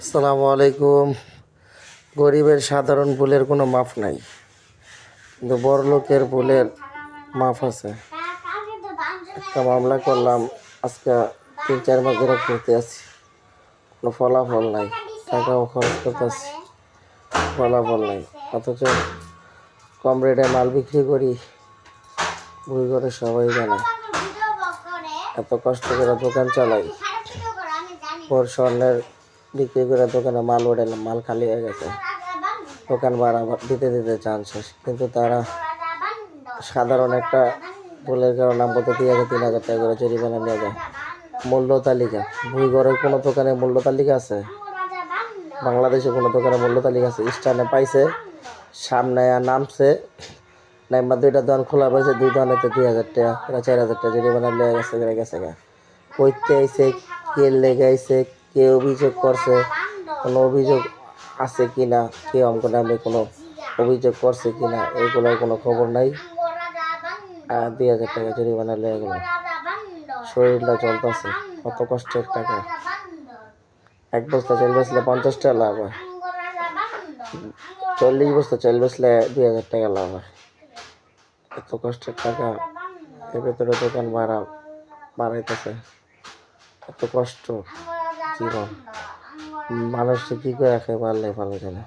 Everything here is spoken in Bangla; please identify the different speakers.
Speaker 1: আসসালামু আলাইকুম। গরিবের সাধারণ ভুলের কোনো মাফ নাই, কিন্তু বড় লোকের ভুলের মাফ আছে। একটা মামলা করলাম, আজকে 3-4 মাস ধরে করতে আছি, কোনো ফলাফল নাই। টাকাও খরচ করতেছি, ফলাফল নাই। অথচ কম রেটে মাল বিক্রি করি, বই করে সবাই জানে। এত কষ্ট করে দোকান চালাই, ওর স্বর্ণের বিক্রি করে দোকানে মাল উঠালাম, মাল খালি হয়ে গেছে। দোকান ভাড়া দিতে দিতে চান শেষ, কিন্তু তারা সাধারণ একটা ভুলের কারণে আমাকে 2,000-3,000 টাকা করে জরিমানা নিয়ে যায়। মূল্য তালিকা, ভুইগড়ের কোনো দোকানে মূল্য তালিকা আছে? বাংলাদেশে কোনো দোকানে মূল্য তালিকা আছে? স্টানে পাইছে, সামনে নামছে, নাইমা 2টা দোকান খোলা পাইছে, 2 দোকানেতে 2,000 টাকা, 4,000 টাকা জরিমানা নিয়ে গেছে গা। কইতে আইছে, কে লেগে আইছে, কে অভিযোগ করছে, কোনো অভিযোগ আছে কি না, কে অঙ্ক নামে কোনো অভিযোগ করছে কি না, এগুলোর কোনো খবর নাই। 2,000 টাকা জরিমানা লেগে গেল। শরীরটা চলতেছে, কত কষ্টের টাকা। 1 বস্তা চাল বেচলে 50 টাকা লাভ হয়, 40 বস্তা চাল বেচলে 2,000 টাকা লাভ হয়। এত কষ্টের টাকা, এর ভেতরে দোকান ভাড়া বাড়াইতেছে। এত কষ্ট জীবন, মানুষকে কি করে রাখে পারলে ভালো জানে।